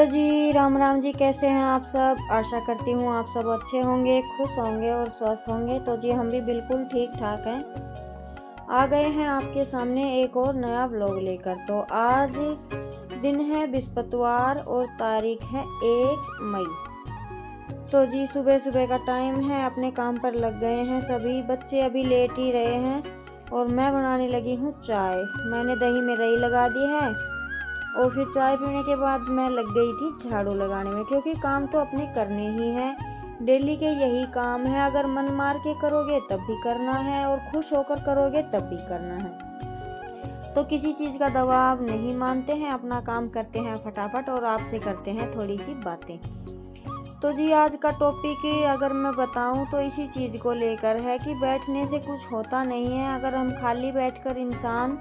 जी, राम राम जी। कैसे हैं आप सब? आशा करती हूँ आप सब अच्छे होंगे, खुश होंगे और स्वस्थ होंगे। तो जी हम भी बिल्कुल ठीक ठाक हैं। आ गए हैं आपके सामने एक और नया व्लॉग लेकर। तो आज दिन है बृहस्पतिवार और तारीख है 1 मई। तो जी सुबह सुबह का टाइम है, अपने काम पर लग गए हैं सभी। बच्चे अभी लेट ही रहे हैं और मैं बनाने लगी हूँ चाय। मैंने दही में रई लगा दी है और फिर चाय पीने के बाद मैं लग गई थी झाड़ू लगाने में, क्योंकि काम तो अपने करने ही हैं। डेली के यही काम है। अगर मन मार के करोगे तब भी करना है और खुश होकर करोगे तब भी करना है। तो किसी चीज़ का दबाव नहीं मानते हैं, अपना काम करते हैं फटाफट और आपसे करते हैं थोड़ी सी बातें। तो जी आज का टॉपिक अगर मैं बताऊं तो इसी चीज़ को लेकर है कि बैठने से कुछ होता नहीं है। अगर हम खाली बैठकर इंसान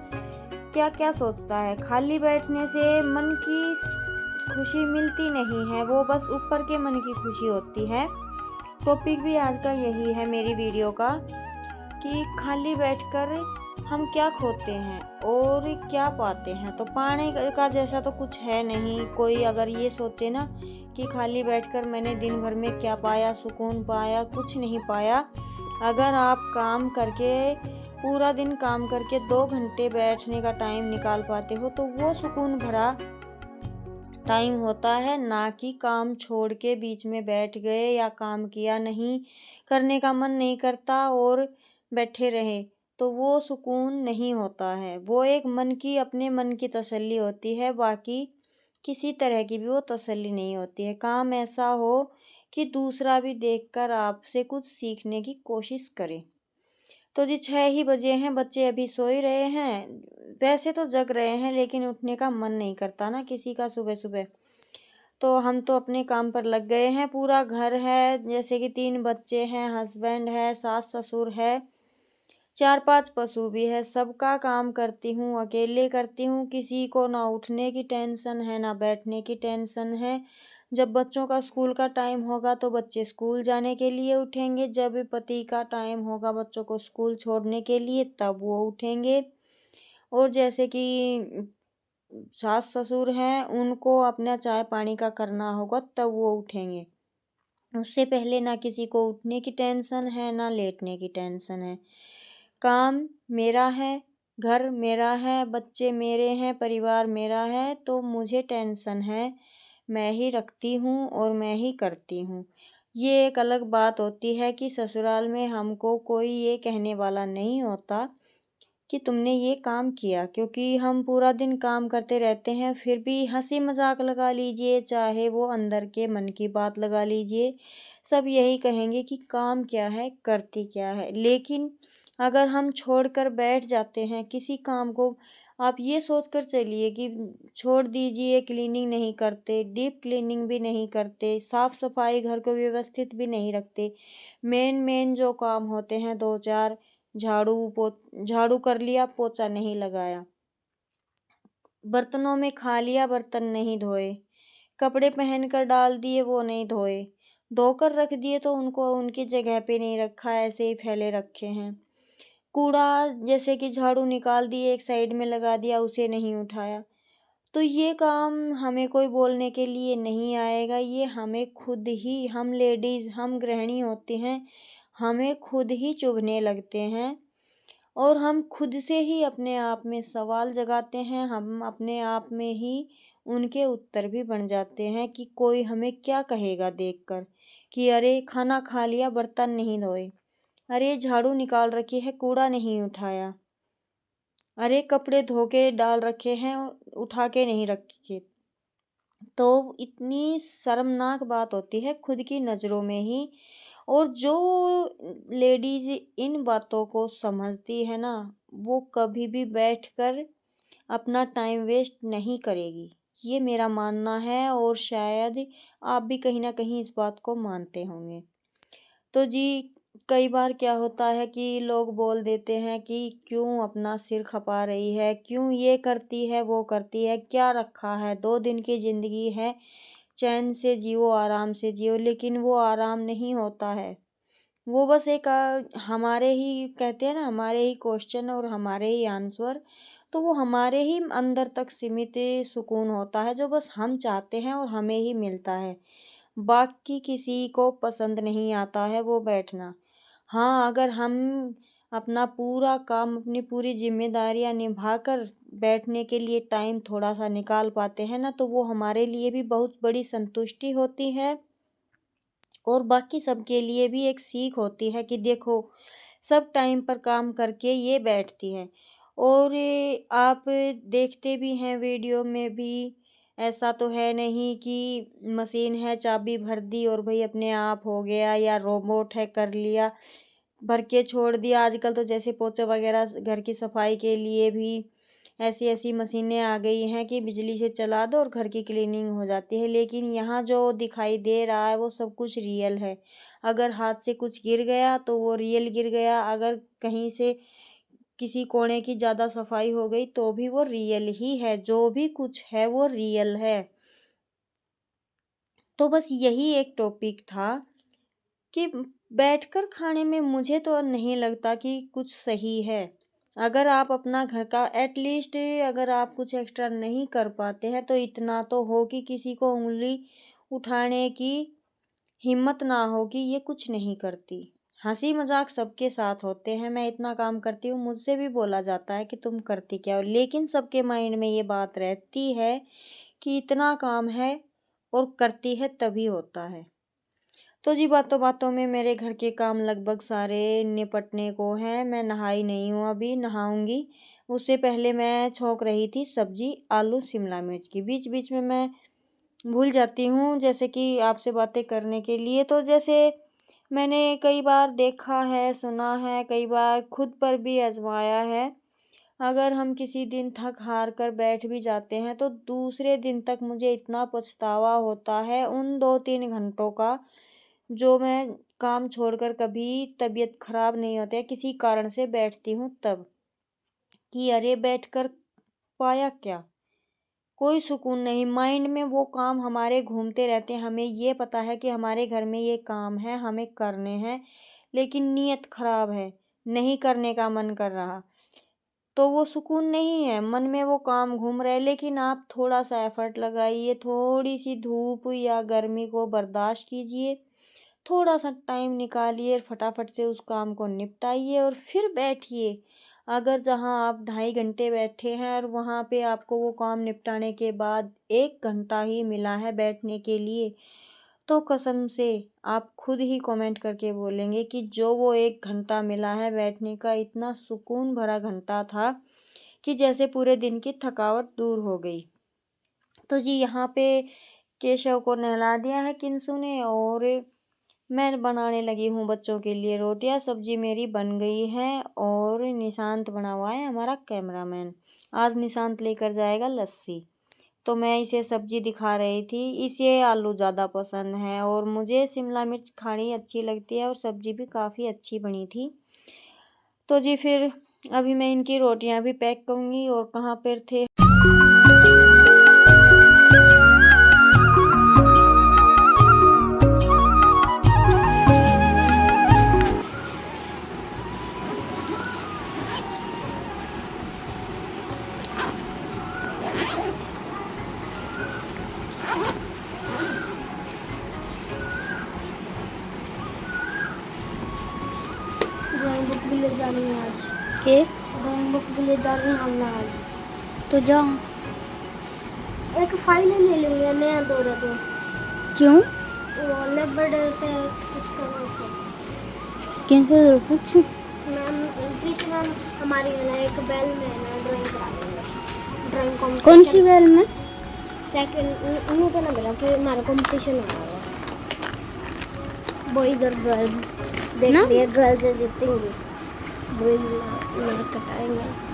क्या क्या सोचता है। खाली बैठने से मन की खुशी मिलती नहीं है, वो बस ऊपर के मन की खुशी होती है। टॉपिक भी आज का यही है मेरी वीडियो का कि खाली बैठकर हम क्या खोते हैं और क्या पाते हैं। तो पाने का जैसा तो कुछ है नहीं। कोई अगर ये सोचे ना कि खाली बैठकर मैंने दिन भर में क्या पाया, सुकून पाया, कुछ नहीं पाया। अगर आप काम करके पूरा दिन काम करके 2 घंटे बैठने का टाइम निकाल पाते हो तो वो सुकून भरा टाइम होता है, ना कि काम छोड़ के बीच में बैठ गए या काम किया नहीं, करने का मन नहीं करता और बैठे रहे, तो वो सुकून नहीं होता है। वो एक मन की अपने मन की तसल्ली होती है, बाकी किसी तरह की भी वो तसल्ली नहीं होती है। काम ऐसा हो कि दूसरा भी देखकर आपसे कुछ सीखने की कोशिश करे। तो जी 6 ही बजे हैं, बच्चे अभी सो ही रहे हैं। वैसे तो जग रहे हैं लेकिन उठने का मन नहीं करता ना किसी का सुबह सुबह। तो हम तो अपने काम पर लग गए हैं। पूरा घर है, जैसे कि 3 बच्चे हैं, हस्बैंड है, सास ससुर है, 4-5 पशु भी है। सबका काम करती हूँ, अकेले करती हूँ। किसी को ना उठने की टेंशन है ना बैठने की टेंशन है। जब बच्चों का स्कूल का टाइम होगा तो बच्चे स्कूल जाने के लिए उठेंगे। जब पति का टाइम होगा बच्चों को स्कूल छोड़ने के लिए तब वो उठेंगे। और जैसे कि सास ससुर हैं, उनको अपना चाय पानी का करना होगा तब वो उठेंगे। उससे पहले ना किसी को उठने की टेंशन है ना लेटने की टेंशन है। काम मेरा है, घर मेरा है, बच्चे मेरे हैं, परिवार मेरा है, तो मुझे टेंशन है। मैं ही रखती हूँ और मैं ही करती हूँ। ये एक अलग बात होती है कि ससुराल में हमको कोई ये कहने वाला नहीं होता कि तुमने ये काम किया, क्योंकि हम पूरा दिन काम करते रहते हैं। फिर भी हंसी मजाक लगा लीजिए, चाहे वो अंदर के मन की बात लगा लीजिए, सब यही कहेंगे कि काम क्या है, करती क्या है। लेकिन अगर हम छोड़कर बैठ जाते हैं किसी काम को, आप ये सोचकर चलिए कि छोड़ दीजिए, क्लीनिंग नहीं करते, डीप क्लीनिंग भी नहीं करते, साफ सफाई घर को व्यवस्थित भी नहीं रखते, मेन मेन जो काम होते हैं 2-4, झाड़ू कर लिया, पोछा नहीं लगाया, बर्तनों में खा लिया, बर्तन नहीं धोए, कपड़े पहन कर डाल दिए वो नहीं धोए, धोकर रख दिए तो उनको उनकी जगह पे नहीं रखा, ऐसे ही फैले रखे हैं। कूड़ा जैसे कि झाड़ू निकाल दिए एक साइड में लगा दिया, उसे नहीं उठाया। तो ये काम हमें कोई बोलने के लिए नहीं आएगा। ये हमें खुद ही, हम लेडीज़, हम गृहिणी होती हैं, हमें खुद ही चुभने लगते हैं और हम खुद से ही अपने आप में सवाल जगाते हैं। हम अपने आप में ही उनके उत्तर भी बन जाते हैं कि कोई हमें क्या कहेगा देखकर कि अरे खाना खा लिया, बर्तन नहीं धोए, अरे झाड़ू निकाल रखी है, कूड़ा नहीं उठाया, अरे कपड़े धो के डाल रखे हैं, उठा के नहीं रखे। तो इतनी शर्मनाक बात होती है खुद की नज़रों में ही। और जो लेडीज़ इन बातों को समझती है ना, वो कभी भी बैठकर अपना टाइम वेस्ट नहीं करेगी। ये मेरा मानना है और शायद आप भी कहीं ना कहीं इस बात को मानते होंगे। तो जी कई बार क्या होता है कि लोग बोल देते हैं कि क्यों अपना सिर खपा रही है, क्यों ये करती है वो करती है, क्या रखा है, 2 दिन की ज़िंदगी है, चैन से जियो, आराम से जियो। लेकिन वो आराम नहीं होता है। वो बस एक हमारे ही कहते हैं ना, हमारे ही क्वेश्चन और हमारे ही आंसर, तो वो हमारे ही अंदर तक सीमित सुकून होता है, जो बस हम चाहते हैं और हमें ही मिलता है। बाकी किसी को पसंद नहीं आता है वो बैठना। हाँ, अगर हम अपना पूरा काम, अपनी पूरी ज़िम्मेदारियाँ निभाकर बैठने के लिए टाइम थोड़ा-सा निकाल पाते हैं ना, तो वो हमारे लिए भी बहुत बड़ी संतुष्टि होती है और बाकी सबके लिए भी एक सीख होती है कि देखो, सब टाइम पर काम करके ये बैठती है। और आप देखते भी हैं वीडियो में भी, ऐसा तो है नहीं कि मशीन है चाबी भर दी और भई अपने आप हो गया, या रोबोट है कर लिया, भर के छोड़ दिया। आजकल तो जैसे पोछा वगैरह घर की सफाई के लिए भी ऐसी-ऐसी मशीनें आ गई हैं कि बिजली से चला दो और घर की क्लीनिंग हो जाती है। लेकिन यहाँ जो दिखाई दे रहा है वो सब कुछ रियल है। अगर हाथ से कुछ गिर गया तो वो रियल गिर गया, अगर कहीं से किसी कोने की ज़्यादा सफाई हो गई तो भी वो रियल ही है, जो भी कुछ है वो रियल है। तो बस यही एक टॉपिक था कि बैठकर खाने में मुझे तो नहीं लगता कि कुछ सही है। अगर आप अपना घर का एटलीस्ट, अगर आप कुछ एक्स्ट्रा नहीं कर पाते हैं तो इतना तो हो कि किसी को उँगली उठाने की हिम्मत ना हो कि ये कुछ नहीं करती। हँसी मज़ाक सबके साथ होते हैं, मैं इतना काम करती हूँ, मुझसे भी बोला जाता है कि तुम करती क्या हो? लेकिन सबके माइंड में ये बात रहती है कि इतना काम है और करती है तभी होता है। तो जी, बातों-बातों में मेरे घर के काम लगभग सारे निपटने को हैं। मैं नहाई नहीं हूँ अभी, नहाऊँगी। उससे पहले मैं छौंक रही थी सब्ज़ी आलू शिमला मिर्च की। बीच-बीच में मैं भूल जाती हूँ जैसे कि आपसे बातें करने के लिए। तो जैसे मैंने कई बार देखा है, सुना है, कई बार खुद पर भी आज़माया है। अगर हम किसी दिन थक-हार कर बैठ भी जाते हैं तो दूसरे दिन तक मुझे इतना पछतावा होता है उन 2-3 घंटों का, जो मैं काम छोड़कर कभी तबीयत खराब नहीं होती है, किसी कारण से बैठती हूँ तब, कि अरे बैठकर पाया क्या? कोई सुकून नहीं, माइंड में वो काम हमारे घूमते रहते हैं। हमें ये पता है कि हमारे घर में ये काम है, हमें करने हैं, लेकिन नीयत खराब है, नहीं करने का मन कर रहा। तो वो सुकून नहीं है, मन में वो काम घूम रहे। लेकिन आप थोड़ा-सा एफ़र्ट लगाइए, थोड़ी-सी धूप या गर्मी को बर्दाश्त कीजिए, थोड़ा-सा टाइम निकालिए, फटाफट से उस काम को निपटाइए और फिर बैठिए। अगर जहाँ आप 2.5 घंटे बैठे हैं और वहाँ पे आपको वो काम निपटाने के बाद 1 घंटा ही मिला है बैठने के लिए, तो कसम से आप खुद ही कमेंट करके बोलेंगे कि जो वो 1 घंटा मिला है बैठने का, इतना सुकून भरा घंटा था कि जैसे पूरे दिन की थकावट दूर हो गई। तो जी, यहाँ पे केशव को नहला दिया है किंसु ने और मैं बनाने लगी हूँ बच्चों के लिए रोटियां। सब्जी मेरी बन गई है और निशांत बना हुआ है हमारा कैमरामैन। आज निशांत लेकर जाएगा लस्सी, तो मैं इसे सब्जी दिखा रही थी। इसे आलू ज़्यादा पसंद है और मुझे शिमला मिर्च खानी अच्छी लगती है और सब्जी भी काफ़ी अच्छी बनी थी। तो जी, फिर अभी मैं इनकी रोटियां भी पैक करूँगी। और कहाँ पर थे ड्राइंग बुक भी ले जानी है आज। के ड्राइंग बुक भी ले जानी है हमने आज। तो जा। एक फाइल ले लूँगा नया दौरा तो। क्यों? वो लेबर डे पे कुछ करना था। किनसे पूछूं? मैम प्रीति मैम हमारी है ना, एक बेल में है ना ड्राइंग करा देंगे। Drawing competition. कौन सी बेल में? सेकंड उन्होंने तो ना बोला कि हमारा कंपटीशन होगा बॉयज़ और गर्ल्स। देख ना? लिए गर्ल्स जीतेंगी, बॉयज़ ना कटाएंगे।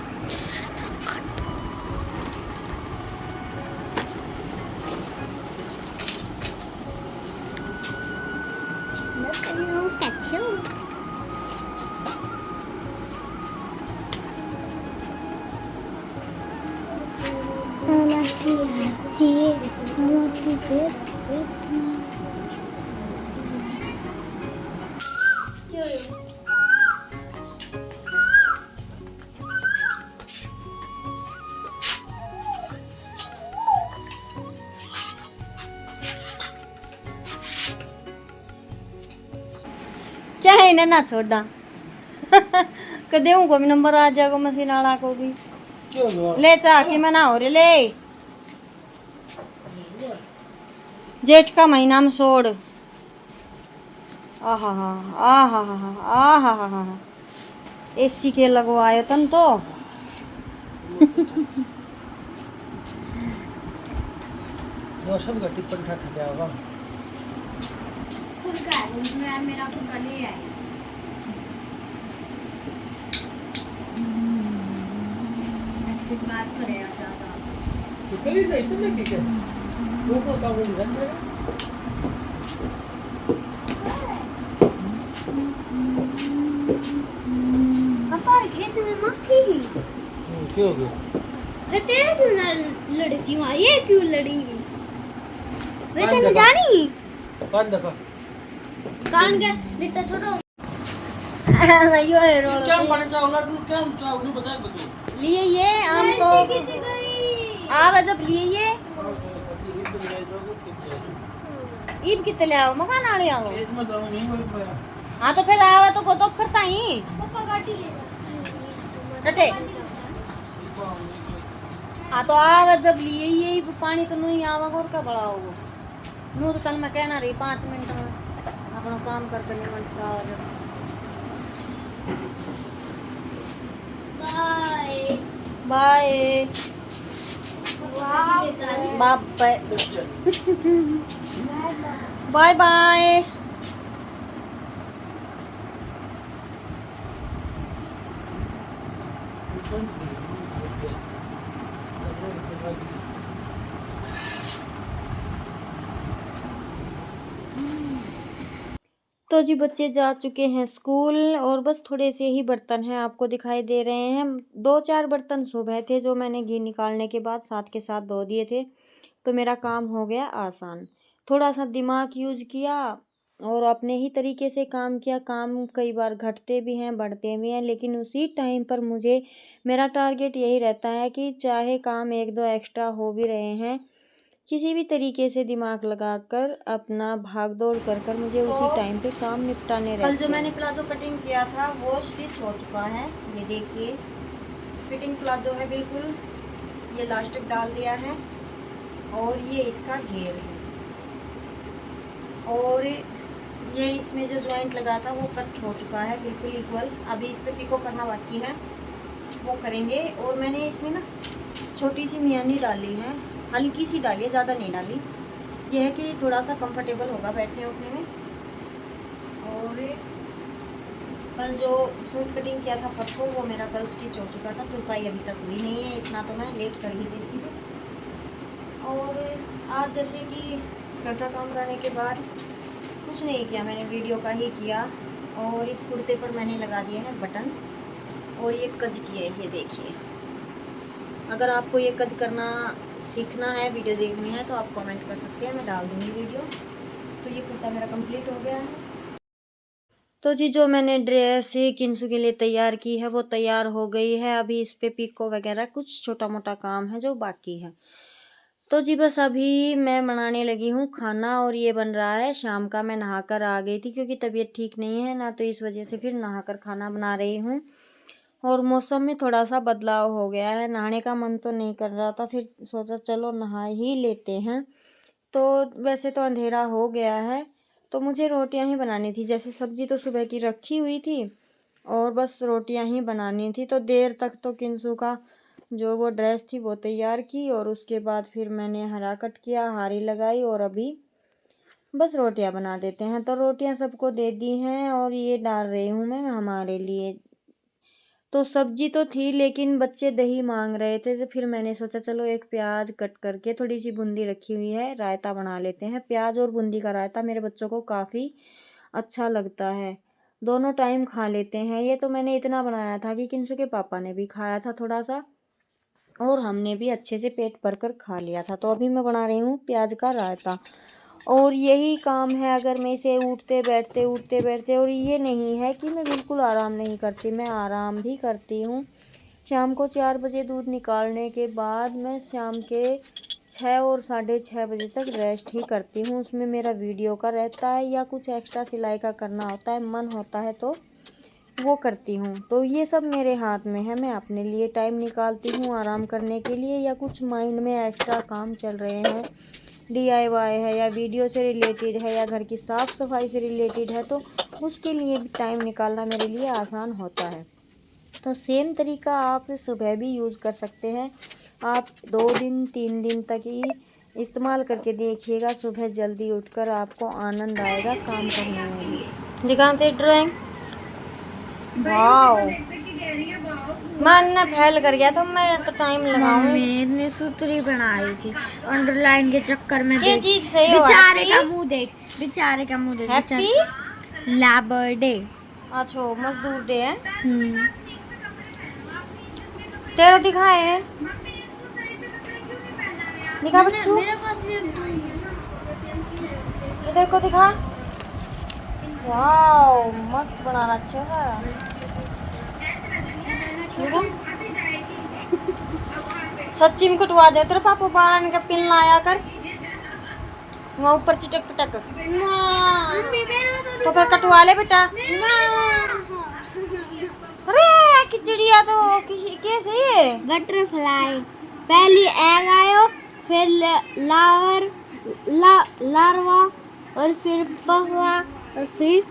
इन्हें ना छोड़ा कदे को भी नंबर आ जाएगा मशीन वाला को भी क्यों हुआ? ले चाह के मना हो रे ले जेठ का महीना में सोड़ आहा हा आहा हा आहा हा एसी के लगवायो तन तो मौसम का टिप्पण ठा गया होगा। खुद का है मेरा खुद का ले आए बात करेगा ज्यादा तो कल ही नहीं तो मैं क्या लोगों का वो रख लेगा। पापा खेत में मक्खी क्यों हो गया? वे तेरे क्यों ना लड़ती वहाँ ये क्यों लड़ेंगी वे तो न जानी कान देखा कान के लिता छोड़ो यो है रोड क्या बने चावला तू क्या चावल बता बता लिए ये आम तो किसी गई आवा जब लिए ये ईद कितने ले आओ मकान आड़े आओ खेत में जाऊं नहीं हो पाया। हाँ तो फिर आवा तो को तो करता ही पापा गाड़ी ले जा टटे हाँ तो आवा जब लिए ये पानी तो नहीं आवा और का बड़ा होगा नू तो कल मैं कहना रही 5 मिनट में अपना काम करके नहीं मनता और bye bye bye bye bye तो जी बच्चे जा चुके हैं स्कूल और बस थोड़े से ही बर्तन हैं आपको दिखाई दे रहे हैं 2-4 बर्तन सुबह थे जो मैंने घी निकालने के बाद साथ के साथ धो दिए थे तो मेरा काम हो गया आसान। थोड़ा सा दिमाग यूज किया और अपने ही तरीके से काम किया। काम कई बार घटते भी हैं बढ़ते भी हैं लेकिन उसी टाइम पर मुझे मेरा टारगेट यही रहता है कि चाहे काम 1-2 एक्स्ट्रा हो भी रहे हैं किसी भी तरीके से दिमाग लगाकर अपना भाग दौड़ कर मुझे उसी टाइम पे काम निपटाने रहते हैं। कल जो मैंने प्लाजो कटिंग किया था वो स्टिच हो चुका है। ये देखिए फिटिंग प्लाजो है बिल्कुल। ये इलास्टिक डाल दिया है और ये इसका घेर है और ये इसमें जो जॉइंट लगा था वो कट हो चुका है बिल्कुल इक्वल। अभी इस पर पिको करना बाकी है वो करेंगे। और मैंने इसमें ना छोटी सी मियानी डाली है हल्की सी डाली है ज़्यादा नहीं डाली। यह है कि थोड़ा सा कंफर्टेबल होगा बैठने उठने में। और कल जो सूट कटिंग किया था परसों वो मेरा कल स्टिच हो चुका था। तुरपाई अभी तक हुई नहीं है इतना तो मैं लेट कर ही देती हूँ। और आज जैसे कि घर का काम करने के बाद कुछ नहीं किया मैंने वीडियो का ही किया। और इस कुर्ते पर मैंने लगा दिए हैं बटन और ये कज किए ये देखिए। अगर आपको ये कज करना सीखना है वीडियो देखनी है तो आप कमेंट कर सकते हैं मैं डाल दूँगी वीडियो। तो ये कुर्ता मेरा कंप्लीट हो गया है। तो जी जो मैंने ड्रेस किंसू के लिए तैयार की है वो तैयार हो गई है। अभी इस पे पिको वगैरह कुछ छोटा मोटा काम है जो बाकी है। तो जी बस अभी मैं बनाने लगी हूँ खाना और ये बन रहा है शाम का। मैं नहाकर आ गई थी क्योंकि तबीयत ठीक नहीं है ना तो इस वजह से फिर नहाकर खाना बना रही हूँ। और मौसम में थोड़ा सा बदलाव हो गया है नहाने का मन तो नहीं कर रहा था फिर सोचा चलो नहा ही लेते हैं। तो वैसे तो अंधेरा हो गया है तो मुझे रोटियां ही बनानी थी। जैसे सब्जी तो सुबह की रखी हुई थी और बस रोटियां ही बनानी थी। तो देर तक तो किंसू का जो वो ड्रेस थी वो तैयार की और उसके बाद फिर मैंने हरा कट किया हारी लगाई और अभी बस रोटियां बना देते हैं। तो रोटियां सबको दे दी हैं और ये डाल रही हूँ मैं हमारे लिए। तो सब्जी तो थी लेकिन बच्चे दही मांग रहे थे तो फिर मैंने सोचा चलो एक प्याज कट करके थोड़ी सी बूंदी रखी हुई है रायता बना लेते हैं। प्याज और बूंदी का रायता मेरे बच्चों को काफ़ी अच्छा लगता है दोनों टाइम खा लेते हैं। ये तो मैंने इतना बनाया था कि किंसू के पापा ने भी खाया था थोड़ा सा और हमने भी अच्छे से पेट भर कर खा लिया था। तो अभी मैं बना रही हूँ प्याज का रायता और यही काम है अगर मैं इसे उठते बैठते और ये नहीं है कि मैं बिल्कुल आराम नहीं करती मैं आराम भी करती हूँ। शाम को 4 बजे दूध निकालने के बाद मैं शाम के 6 और 6:30 बजे तक रेस्ट ही करती हूँ। उसमें मेरा वीडियो का रहता है या कुछ एक्स्ट्रा सिलाई का करना होता है, मन होता है तो वो करती हूँ। तो ये सब मेरे हाथ में है। मैं अपने लिए टाइम निकालती हूँ आराम करने के लिए, या कुछ माइंड में एक्स्ट्रा काम चल रहे हैं, DIY है या वीडियो से रिलेटेड है या घर की साफ़ सफाई से रिलेटेड है, तो उसके लिए भी टाइम निकालना मेरे लिए आसान होता है। तो सेम तरीका आप सुबह भी यूज़ कर सकते हैं। आप 2 दिन 3 दिन तक ही इस्तेमाल करके देखिएगा। सुबह जल्दी उठकर आपको आनंद आएगा काम करने में भी। दिखाते ड्राइंग, वाओ मन न फैल कर गया, तो मैं तो टाइम लगाऊंगी। मम्मी इतनी सुतरी बनाई थी, अंडरलाइन के चक्कर में ये देख। चीज सही हो बेचारे का मुंह देख, बेचारे का मुंह देख। Happy labour day. अच्छा मजदूर डे है। चेहरा दिखाए है, दिखा बच्चू, मेरे पास भी एक ड्राइंग है ना। इधर को दिखा। वाओ मस्त बना रखे है। सच्ची में कटवा दे तेरे पापा बालन का पिन लाया कर, वहाँ ऊपर चिटक पिटक, तो फिर कटवा ले बेटा। अरे की चिड़िया तो कैसे है? बटरफ्लाई। पहले एग आयो, फिर लार्वा, और फिर पहुआ, और फिर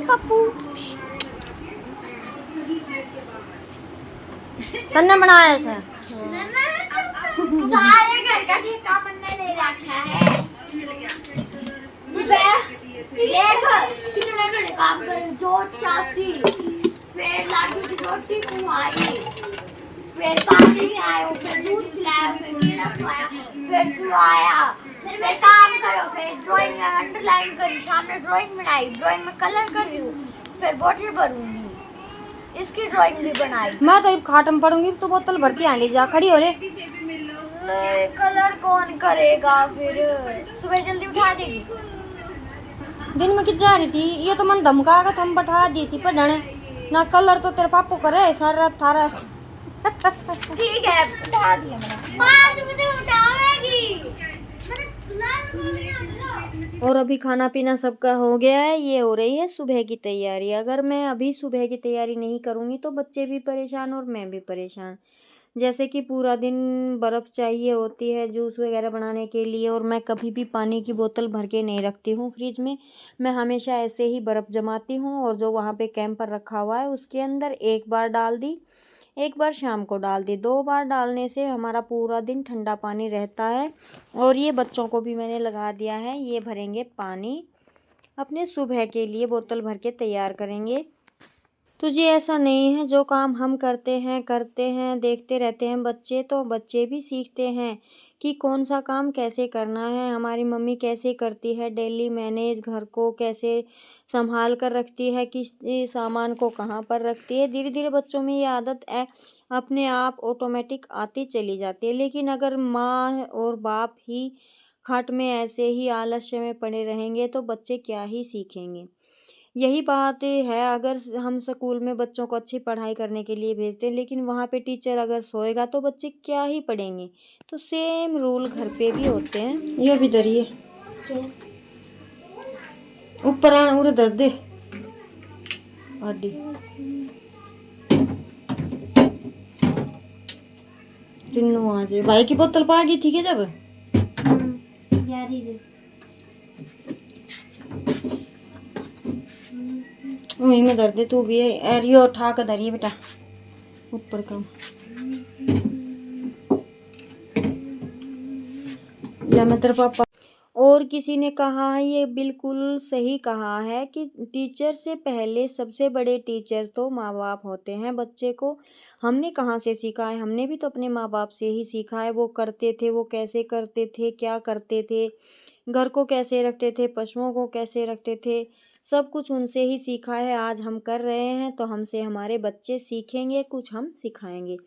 पप्पू। तन्ने बनाया है सारे घर का ठेका बनने ले रखा है। देख कितने बड़े काम करे, जो चासी, फिर लाडू की रोटी खुआई, फिर पानी आया, फिर दूध पिलाया, फिर केला खुआया, फिर सुलाया, फिर काम करो, फिर ड्राइंग में अंडरलाइन करी, सामने ड्राइंग बनाई, ड्राइंग में कलर कर रही हूँ, फिर बोतल भरूंगी, इसकी ड्राइंग भी बनाई। मैं तो खाट में पढ़ूंगी, तो बोतल भरती आने जा खड़ी हो रे। कलर कौन करेगा? फिर सुबह जल्दी उठा देगी। दिन में कित जा रही थी? ये तो मन धमका कर तुम बैठा दी थी पढ़ने ना। कलर तो तेरे पापा करे सारा रात थारा। ठीक है उठा दिया मैंने। 5 बजे उठावेगी। और अभी खाना पीना सबका हो गया है, ये हो रही है सुबह की तैयारी। अगर मैं अभी सुबह की तैयारी नहीं करूँगी तो बच्चे भी परेशान और मैं भी परेशान। जैसे कि पूरा दिन बर्फ़ चाहिए होती है जूस वगैरह बनाने के लिए, और मैं कभी भी पानी की बोतल भर के नहीं रखती हूँ फ्रिज में। मैं हमेशा ऐसे ही बर्फ़ जमाती हूँ, और जो वहाँ पे कैंपर रखा हुआ है उसके अंदर एक बार डाल दी, एक बार शाम को डाल दी। 2 बार डालने से हमारा पूरा दिन ठंडा पानी रहता है। और ये बच्चों को भी मैंने लगा दिया है, ये भरेंगे पानी अपने सुबह के लिए, बोतल भर के तैयार करेंगे। तो जी ऐसा नहीं है, जो काम हम करते हैं देखते रहते हैं बच्चे, तो बच्चे भी सीखते हैं कि कौन सा काम कैसे करना है, हमारी मम्मी कैसे करती है डेली मैनेज, घर को कैसे संभाल कर रखती है, किस सामान को कहाँ पर रखती है। धीरे धीरे बच्चों में ये आदत अपने आप ऑटोमेटिक आती चली जाती है। लेकिन अगर माँ और बाप ही खाट में ऐसे ही आलस्य में पड़े रहेंगे तो बच्चे क्या ही सीखेंगे। यही बात है, अगर हम स्कूल में बच्चों को अच्छी पढ़ाई करने के लिए भेजते हैं, लेकिन वहाँ पे टीचर अगर सोएगा तो बच्चे क्या ही पढ़ेंगे। तो सेम रूल घर पे भी होते हैं। ये भी धरिए ऊपर आना, उरे धर दे आडी। तीनों आ जाए। भाई की बोतल पा गई थी क्या जब? वहीं में धर दे तू भी है। एरियो उठा कर धरिए बेटा ऊपर का। या मैं तेरे पापा। और किसी ने कहा है, ये बिल्कुल सही कहा है, कि टीचर से पहले सबसे बड़े टीचर तो माँ बाप होते हैं बच्चे को। हमने कहाँ से सीखा है? हमने भी तो अपने माँ बाप से ही सीखा है। वो करते थे, वो कैसे करते थे, क्या करते थे, घर को कैसे रखते थे, पशुओं को कैसे रखते थे, सब कुछ उनसे ही सीखा है। आज हम कर रहे हैं तो हमसे हमारे बच्चे सीखेंगे, कुछ हम सिखाएंगे।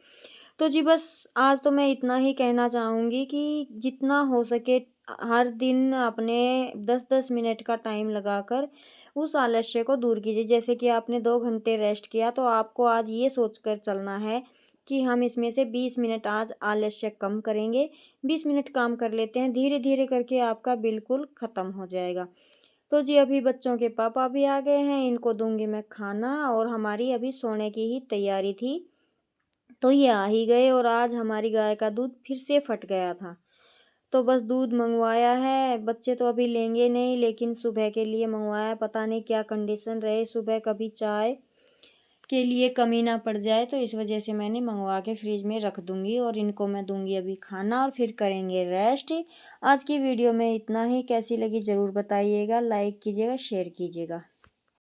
तो जी बस आज तो मैं इतना ही कहना चाहूँगी कि जितना हो सके हर दिन अपने 10-10 मिनट का टाइम लगाकर उस आलस्य को दूर कीजिए। जैसे कि आपने 2 घंटे रेस्ट किया, तो आपको आज ये सोचकर चलना है कि हम इसमें से 20 मिनट आज आलस्य कम करेंगे। 20 मिनट काम कर लेते हैं, धीरे धीरे करके आपका बिल्कुल ख़त्म हो जाएगा। तो जी अभी बच्चों के पापा भी आ गए हैं, इनको दूंगी मैं खाना और हमारी अभी सोने की ही तैयारी थी। तो ये आ ही गए और आज हमारी गाय का दूध फिर से फट गया था। तो बस दूध मंगवाया है, बच्चे तो अभी लेंगे नहीं, लेकिन सुबह के लिए मंगवाया। पता नहीं क्या कंडीशन रहे, सुबह कभी चाय के लिए कमी ना पड़ जाए, तो इस वजह से मैंने मंगवा के फ्रिज में रख दूंगी और इनको मैं दूंगी अभी खाना और फिर करेंगे रेस्ट। आज की वीडियो में इतना ही। कैसी लगी ज़रूर बताइएगा, लाइक कीजिएगा, शेयर कीजिएगा।